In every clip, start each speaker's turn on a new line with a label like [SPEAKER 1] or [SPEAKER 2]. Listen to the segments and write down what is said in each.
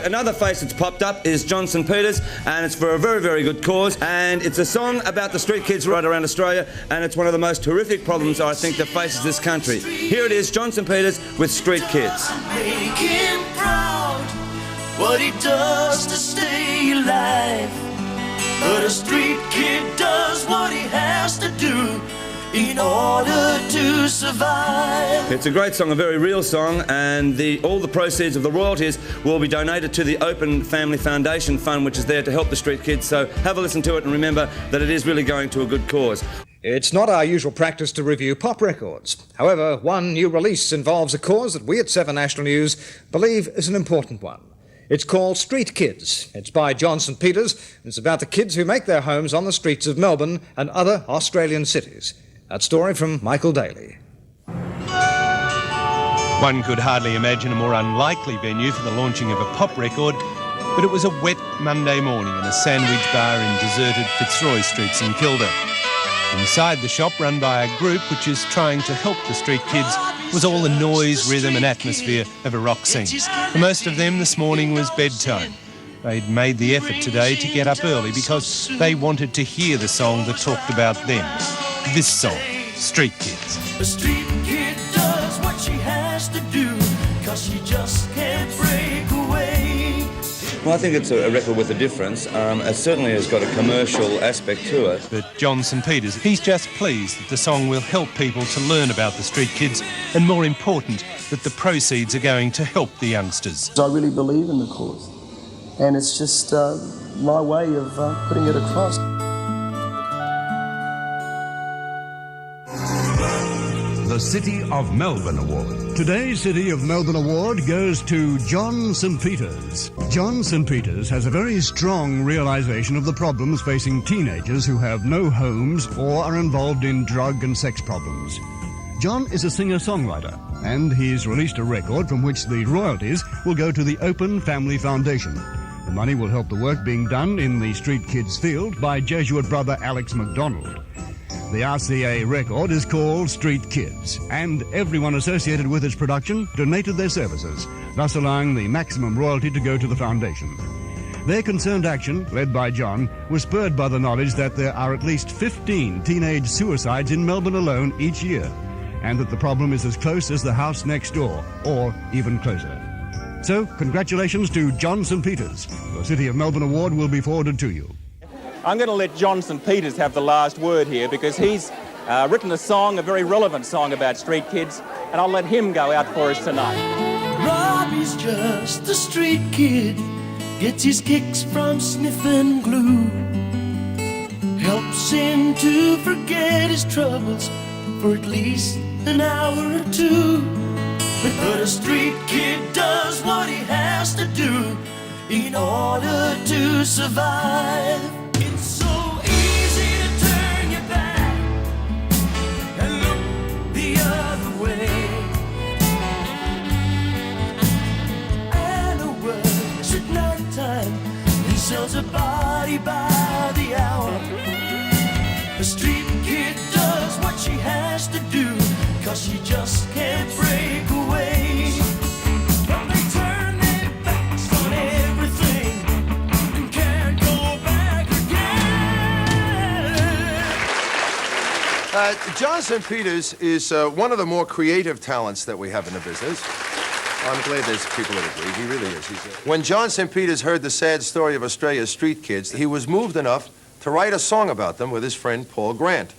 [SPEAKER 1] right, another face that's popped up is Johnson Peeters, and it's for a very, very good cause. And it's a song about the street kids right around Australia, and it's one of the most horrific problems I think that faces this country. Here it is, Johnson Peeters with Street Kids.
[SPEAKER 2] Make him proud, what he does to stay alive. But a street kid does what he has to do in order to survive.
[SPEAKER 1] It's a great song, a very real song, and all the proceeds of the royalties will be donated to the Open Family Foundation Fund, which is there to help the street kids. So have a listen to it and remember that it is really going to a good cause.
[SPEAKER 3] It's not our usual practice to review pop records. However, one new release involves a cause that we at 7 National News believe is an important one. It's called Street Kids. It's by Johnson Peeters, and it's about the kids who make their homes on the streets of Melbourne and other Australian cities. That story from Michael Daly.
[SPEAKER 4] One could hardly imagine a more unlikely venue for the launching of a pop record, but it was a wet Monday morning in a sandwich bar in deserted Fitzroy Street, St Kilda. Inside the shop, run by a group which is trying to help the street kids, was all the noise, rhythm and atmosphere of a rock scene. For most of them, this morning was bedtime. They'd made the effort today to get up early because they wanted to hear the song that talked about them. This song, Street Kids.
[SPEAKER 2] A street kid does what she has to do, 'cause she just can't break away.
[SPEAKER 1] Well, I think it's a record with a difference. It certainly has got a commercial aspect to it.
[SPEAKER 4] But Johnson Peeters, he's just pleased that the song will help people to learn about the street kids, and more important, that the proceeds are going to help the youngsters.
[SPEAKER 5] I really believe in the cause, and it's just my way of putting it across.
[SPEAKER 6] The City of Melbourne Award.
[SPEAKER 7] Today's City of Melbourne Award goes to John St Peters. John St Peters has a very strong realisation of the problems facing teenagers who have no homes or are involved in drug and sex problems. John is a singer-songwriter, and he's released a record from which the royalties will go to the Open Family Foundation. The money will help the work being done in the street kids field by Jesuit brother Alex MacDonald. The RCA record is called Street Kids, and everyone associated with its production donated their services, thus allowing the maximum royalty to go to the foundation. Their concerned action, led by John, was spurred by the knowledge that there are at least 15 teenage suicides in Melbourne alone each year, and that the problem is as close as the house next door, or even closer. So, congratulations to John St Peters. The City of Melbourne Award will be forwarded to you.
[SPEAKER 8] I'm going to let Johnson Peeters have the last word here because he's written a song, a very relevant song about street kids, and I'll let him go out for us tonight.
[SPEAKER 2] Robbie's just a street kid, gets his kicks from sniffing glue, helps him to forget his troubles for at least an hour or two. But a street kid does what he has to do in order to survive. It's so easy to turn your back and look the other way, and a works at night time and sells a body by the hour. A street kid does what she has to do, 'cause she just can't break away. But they turn their backs on everything and can't go back again.
[SPEAKER 9] Johnson Peeters is one of the more creative talents that we have in the business. I'm glad there's people that agree. He really is. When Johnson Peeters heard the sad story of Australia's street kids, he was moved enough to write a song about them with his friend Paul Grant.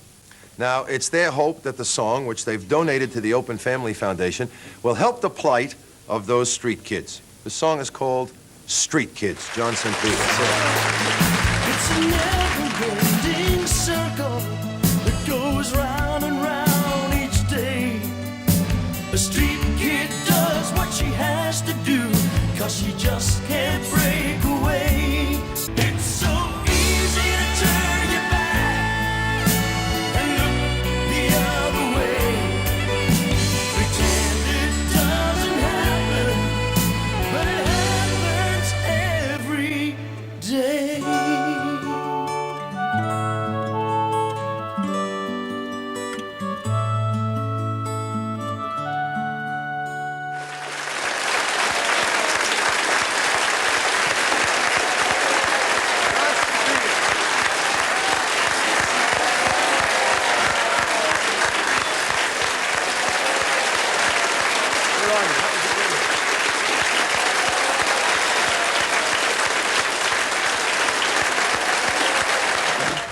[SPEAKER 9] Now, it's their hope that the song, which they've donated to the Open Family Foundation, will help the plight of those street kids. The song is called Street Kids, Johnson Peeters.
[SPEAKER 2] It's a never-ending circle that goes round and round each day. A street kid does what she has to do, 'cause she just can't break away. It's so easy to turn your back and look the other way. Pretend it doesn't happen, but it happens every day.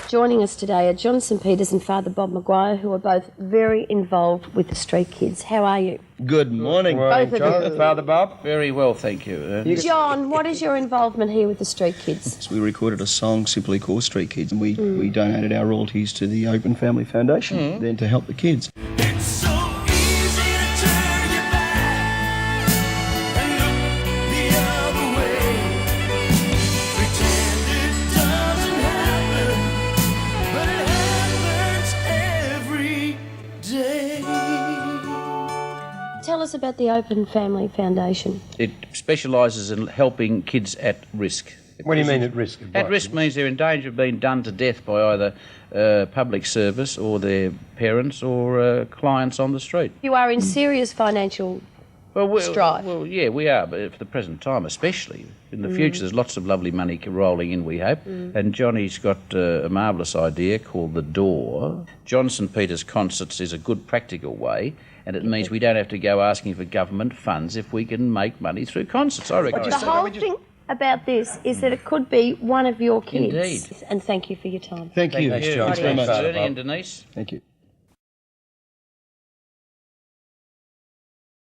[SPEAKER 10] Joining us today are Johnson Peeters and Father Bob Maguire, who are both very involved with the street kids. How are you?
[SPEAKER 11] Good morning.
[SPEAKER 10] Both of you.
[SPEAKER 11] Father Bob.
[SPEAKER 12] Very well, thank you.
[SPEAKER 10] John, what is your involvement here with the street kids?
[SPEAKER 11] We recorded a song simply called Street Kids, and we donated our royalties to the Open Family Foundation, then to help the kids.
[SPEAKER 2] It's so easy to turn your back and look the other way. Pretend it doesn't happen, but it happens every day.
[SPEAKER 10] Tell us about the Open Family Foundation.
[SPEAKER 12] It specialises in helping kids at risk.
[SPEAKER 11] What do you mean at risk?
[SPEAKER 12] At risk means they're in danger of being done to death by either public service or their parents or clients on the street.
[SPEAKER 10] You are in serious financial strife.
[SPEAKER 12] Well, yeah, we are, but for the present time especially. In the future there's lots of lovely money rolling in, we hope. And Johnny's got a marvellous idea called The Door. Johnson Peeters Concerts is a good practical way, and it means we don't have to go asking for government funds if we can make money through concerts, I reckon.
[SPEAKER 10] The whole thing about this is that it could be one of your kids.
[SPEAKER 12] Indeed.
[SPEAKER 10] And thank you for your time.
[SPEAKER 11] Thank you.
[SPEAKER 12] Thanks,
[SPEAKER 11] John.
[SPEAKER 12] Ernie and Denise.
[SPEAKER 11] Thank you.